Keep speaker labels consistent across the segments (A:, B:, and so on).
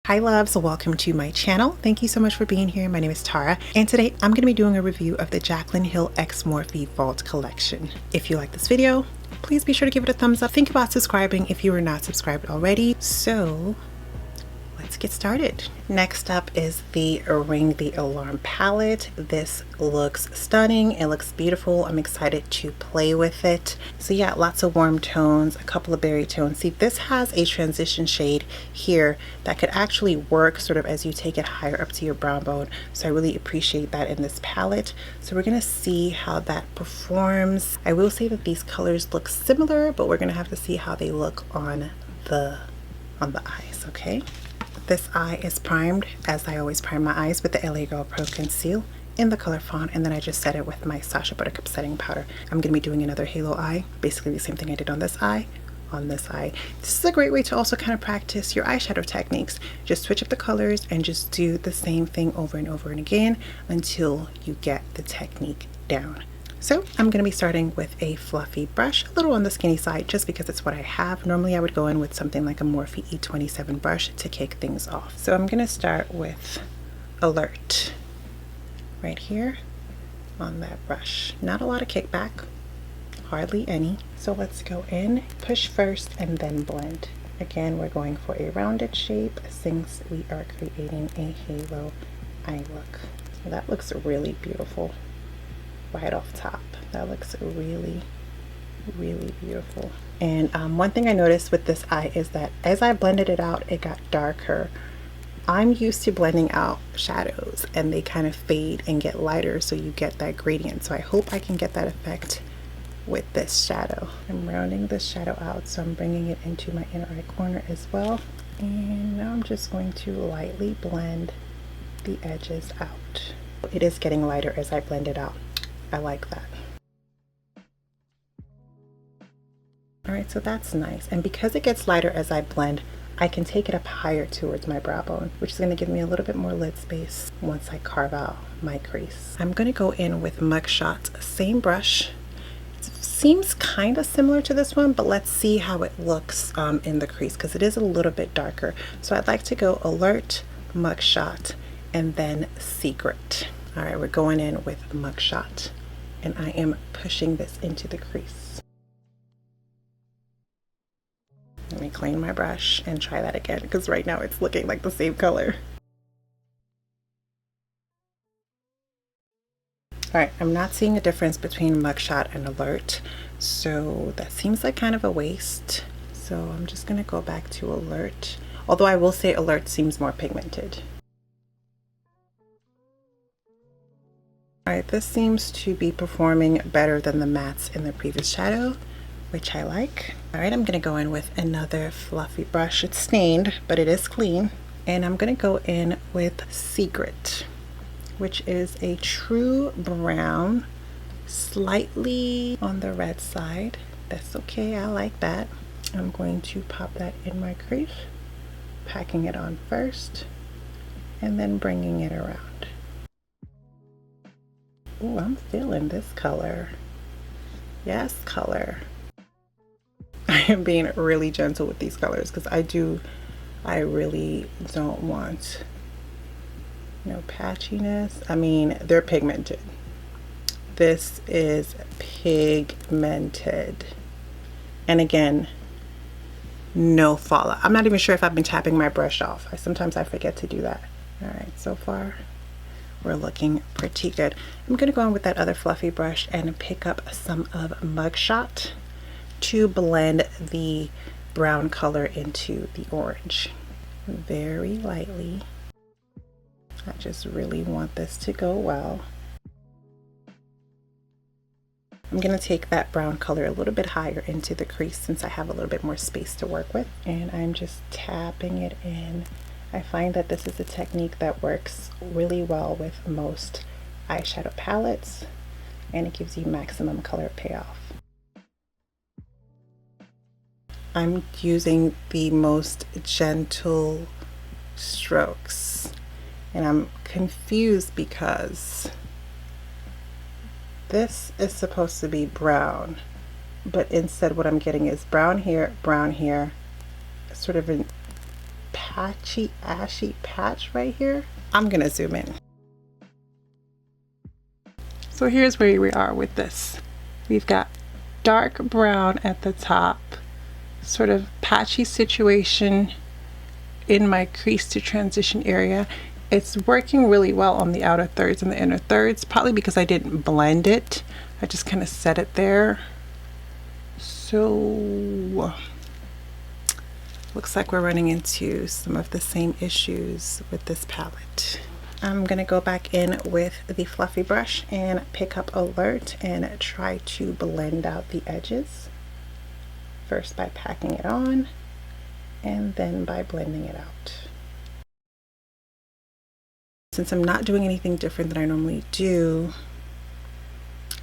A: Hi loves, welcome to my channel. Thank you so much for being here. My name is Tara and today I'm going to be doing a review of the Jaclyn Hill X Morphe Vault collection. If you like this video, please be sure to give it a thumbs up. Think about subscribing if you are not subscribed already. So let's get started. Next up is the Ring the Alarm palette. This looks stunning. It looks beautiful. I'm excited to play with it. So yeah, lots of warm tones, a couple of berry tones. See, this has a transition shade here that could actually work sort of as you take it higher up to your brow bone. So I really appreciate that in this palette. So we're gonna see how that performs. I will say that these colors look similar, but we're gonna have to see how they look on the eyes, okay? This eye is primed, as I always prime my eyes, with the LA Girl Pro Conceal in the color Fawn, and then I just set it with my Sacha Buttercup setting powder. I'm going to be doing another halo eye, basically the same thing I did on this eye, This is a great way to also kind of practice your eyeshadow techniques. Just switch up the colors and just do the same thing over and over and again until you get the technique down. So I'm going to be starting with a fluffy brush, a little on the skinny side just because it's what I have. Normally I would go in with something like a Morphe E27 brush to kick things off. So I'm going to start with Alert right here on that brush. Not a lot of kickback, hardly any. So let's go in, push first and then blend. Again, we're going for a rounded shape since we are creating a halo eye look. So that looks really beautiful. Right off top, that looks really beautiful. And one thing I noticed with this eye is that as I blended it out, it got darker. I'm used to blending out shadows and they kind of fade and get lighter, so you get that gradient. So I hope I can get that effect with this shadow. I'm rounding this shadow out, so I'm bringing it into my inner eye corner as well. And now I'm just going to lightly blend the edges out. It is getting lighter as I blend it out. I like that. All right, so that's nice. And because it gets lighter as I blend, I can take it up higher towards my brow bone, which is going to give me a little bit more lid space once I carve out my crease. I'm going to go in with Mugshot, same brush. It seems kind of similar to this one, but let's see how it looks in the crease because it is a little bit darker. So I'd like to go Alert, Mugshot, and then Secret. All right, we're going in with Mugshot, and I am pushing this into the crease. Let me clean my brush and try that again because right now it's looking like the same color. All right, I'm not seeing a difference between Mugshot and Alert, so that seems like kind of a waste. So I'm just gonna go back to Alert, although I will say Alert seems more pigmented. All right, this seems to be performing better than the mattes in the previous shadow, which I like. All right, I'm gonna go in with another fluffy brush. It's stained, but it is clean. And I'm gonna go in with Secret, which is a true brown, slightly on the red side. That's okay, I like that. I'm going to pop that in my crease, packing it on first, and then bringing it around. Oh, I'm feeling this color. Yes, color. I am being really gentle with these colors because I really don't want no patchiness. I mean, they're pigmented. This is pigmented. And again, no fallout. I'm not even sure if I've been tapping my brush off. Sometimes I forget to do that. All right, so far we're looking pretty good. I'm gonna go in with that other fluffy brush and pick up some of Mugshot to blend the brown color into the orange. Very lightly. I just really want this to go well. I'm gonna take that brown color a little bit higher into the crease since I have a little bit more space to work with, and I'm just tapping it in. I find that this is a technique that works really well with most eyeshadow palettes, and it gives you maximum color payoff. I'm using the most gentle strokes, and I'm confused because this is supposed to be brown, but instead what I'm getting is brown here, sort of an patchy, ashy patch right here. I'm gonna zoom in. So here's where we are with this. We've got dark brown at the top, sort of patchy situation in my crease to transition area. It's working really well on the outer thirds and the inner thirds, probably because I didn't blend it. I just kind of set it there. So looks like we're running into some of the same issues with this palette. I'm gonna go back in with the fluffy brush and pick up Alert and try to blend out the edges. First by packing it on and then by blending it out. Since I'm not doing anything different than I normally do,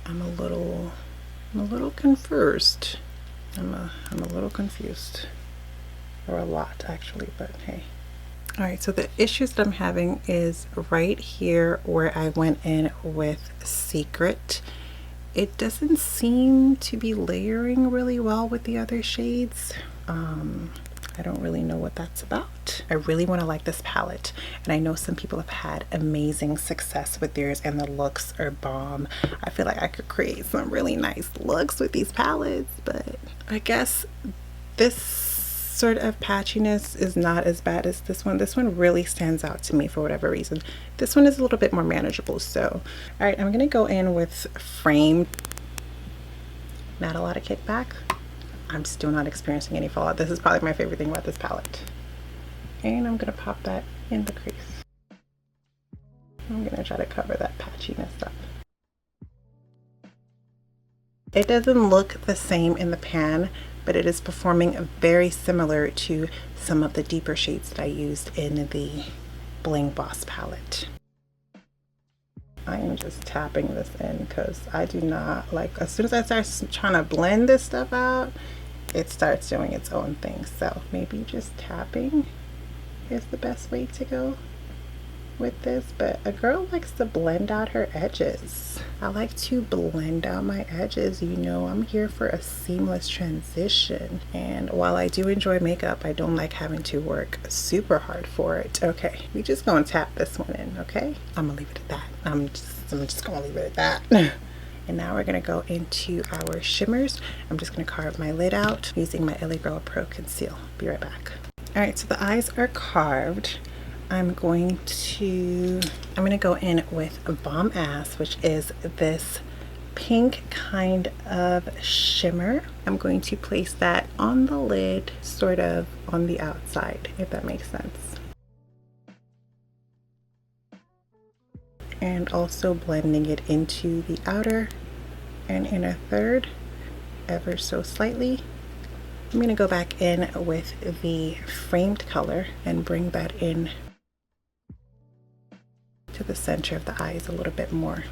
A: I'm a little confused. I'm a little confused, or a lot actually, but hey. All right, so the issues that I'm having is right here where I went in with Secret. It doesn't seem to be layering really well with the other shades. I don't really know what that's about. I really want to like this palette, and I know some people have had amazing success with theirs and the looks are bomb. I feel like I could create some really nice looks with these palettes, but I guess this sort of patchiness is not as bad as this one. This one really stands out to me for whatever reason. This one is a little bit more manageable. So all right, I'm gonna go in with Framed. Not a lot of kickback. I'm still not experiencing any fallout. This is probably my favorite thing about this palette. And I'm gonna pop that in the crease. I'm gonna try to cover that patchiness up. It doesn't look the same in the pan, but it is performing very similar to some of the deeper shades that I used in the Bling Boss palette. I am just tapping this in because I do not like, as soon as I start trying to blend this stuff out, it starts doing its own thing. So maybe just tapping is the best way to go with this, but a girl likes to blend out her edges. I like to blend out my edges. You know, I'm here for a seamless transition, and while I do enjoy makeup, I don't like having to work super hard for it. Okay, we just gonna tap this one in. Okay, I'm gonna leave it at that. I'm just gonna leave it at that. And now we're gonna go into our shimmers. I'm just gonna carve my lid out using my LA Girl Pro Conceal. Be right back. All right, so the eyes are carved. I'm gonna go in with Bomb Ass, which is this pink kind of shimmer. I'm going to place that on the lid, sort of on the outside, if that makes sense. And also blending it into the outer and inner third ever so slightly. I'm gonna go back in with the Framed color and bring that in to the center of the eyes a little bit more.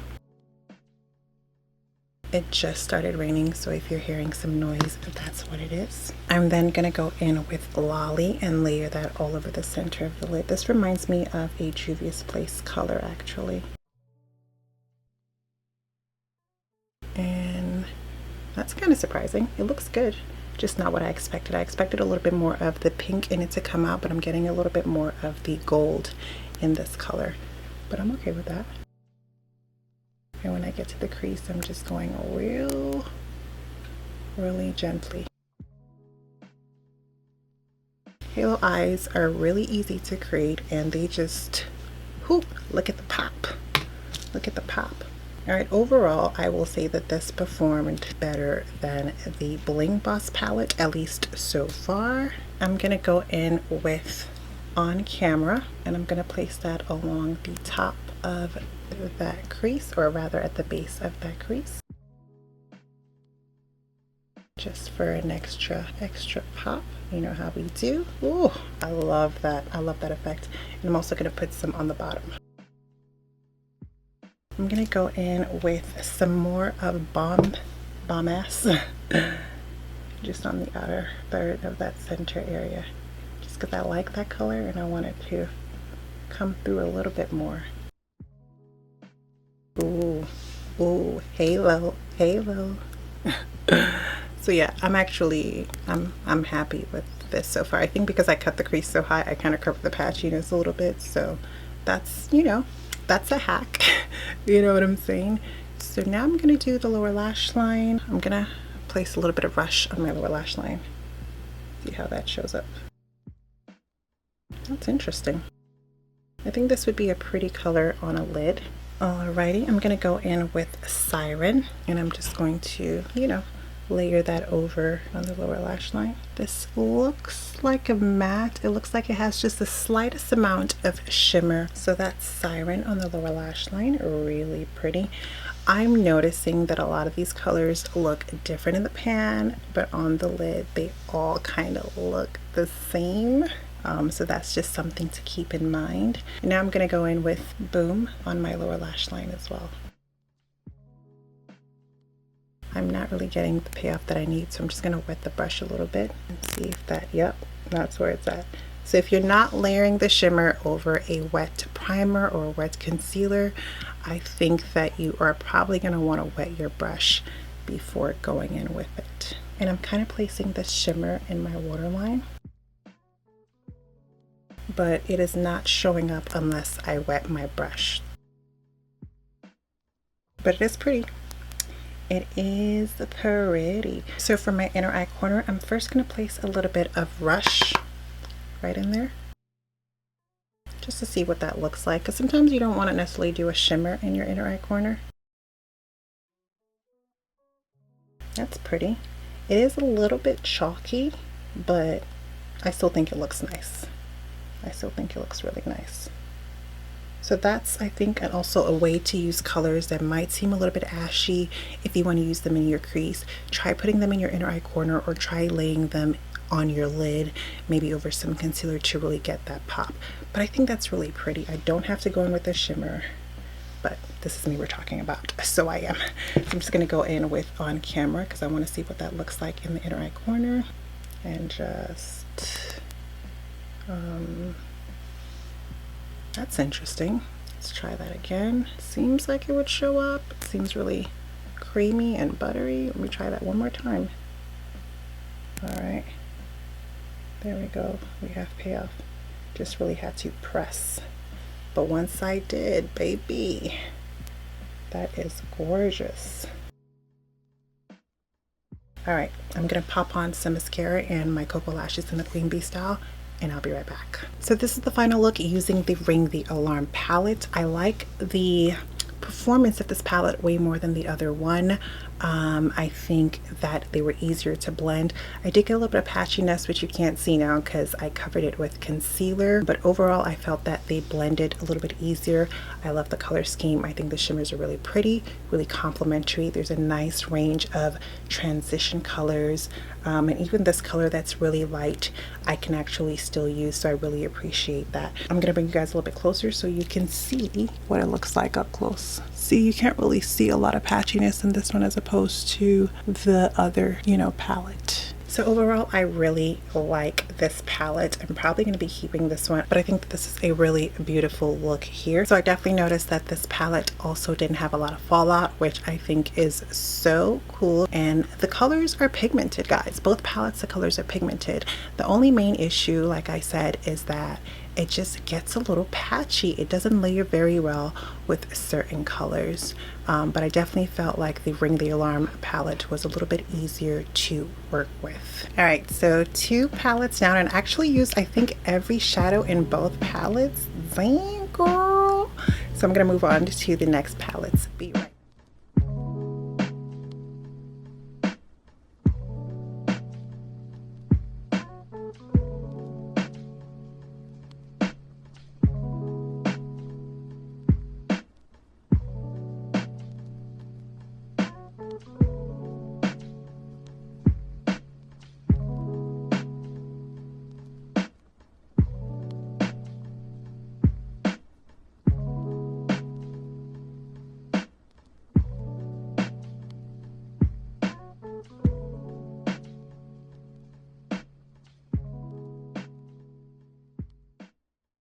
A: It just started raining, so if you're hearing some noise, that's what it is. I'm then gonna go in with Lolly and layer that all over the center of the lid. This reminds me of a Juvia's Place color, actually. And that's kind of surprising. It looks good, just not what I expected. I expected a little bit more of the pink in it to come out, but I'm getting a little bit more of the gold in this color. But I'm okay with that. And when I get to the crease, I'm just going really gently. Halo eyes are really easy to create, and they just, whoop, look at the pop. Look at the pop. All right, overall, I will say that this performed better than the Bling Boss palette, at least so far. I'm gonna go in with On Camera, and I'm gonna place that along the top of that crease, or rather at the base of that crease, just for an extra pop. You know how we do. Ooh, I love that. I love that effect. And I'm also gonna put some on the bottom. I'm gonna go in with some more of Bomb Ass just on the outer third of that center area, just because I like that color and I want it to come through a little bit more. Ooh, halo. So yeah, I'm happy with this so far. I think because I cut the crease so high, I kind of covered the patchiness a little bit. So that's, you know, that's a hack. You know what I'm saying? So now I'm gonna do the lower lash line. I'm gonna place a little bit of brush on my lower lash line. See how that shows up. That's interesting. I think this would be a pretty color on a lid. Alrighty, I'm gonna go in with Siren, and I'm just going to, you know, layer that over on the lower lash line. This looks like a matte. It looks like it has just the slightest amount of shimmer. So that's Siren on the lower lash line, really pretty. I'm noticing that a lot of these colors look different in the pan, but on the lid they all kind of look the same. So that's just something to keep in mind. And now I'm going to go in with Boom on my lower lash line as well. I'm not really getting the payoff that I need, so I'm just going to wet the brush a little bit and see if that, yep, that's where it's at. So if you're not layering the shimmer over a wet primer or a wet concealer, I think that you are probably going to want to wet your brush before going in with it. And I'm kind of placing the shimmer in my waterline, but it is not showing up unless I wet my brush. But it is pretty. It is pretty. So for my inner eye corner, I'm first going to place a little bit of Rush right in there, just to see what that looks like, because sometimes you don't want to necessarily do a shimmer in your inner eye corner. That's pretty. It is a little bit chalky, but I still think it looks nice. I still think it looks really nice. So that's, I think, and also a way to use colors that might seem a little bit ashy. If you want to use them in your crease, try putting them in your inner eye corner, or try laying them on your lid, maybe over some concealer, to really get that pop. But I think that's really pretty. I don't have to go in with a shimmer, but this is me we're talking about, so I am. So I'm just going to go in with On Camera because I want to see what that looks like in the inner eye corner, and just that's interesting. Let's try that again. Seems like it would show up. It seems really creamy and buttery. Let me try that one more time. All right, there we go. We have Payoff. Just really had to press, but once I did, baby, that is gorgeous. All right, I'm gonna pop on some mascara and my Cocoa Lashes in the Queen Bee style, and I'll be right back. So this is the final look using the Ring the Alarm palette. I like the performance of this palette way more than the other one. I think that they were easier to blend. I did get a little bit of patchiness, which you can't see now because I covered it with concealer, but overall I felt that they blended a little bit easier. I love the color scheme. I think the shimmers are really pretty, really complementary. There's a nice range of transition colors, and even this color that's really light I can actually still use, so I really appreciate that. I'm gonna bring you guys a little bit closer so you can see what it looks like up close. See, you can't really see a lot of patchiness in this one as opposed to the other, you know, palette. So overall, I really like this palette. I'm probably going to be keeping this one, but I think that this is a really beautiful look here. So I definitely noticed that this palette also didn't have a lot of fallout, which I think is so cool. And the colors are pigmented, guys. Both palettes, the colors are pigmented. The only main issue, like I said, is that it just gets a little patchy. It doesn't layer very well with certain colors, but I definitely felt like the Ring the Alarm palette was a little bit easier to work with. All right, so 2 palettes down, and actually used, I think, every shadow in both palettes. Damn, girl. So I'm gonna move on to the next palettes. Be right.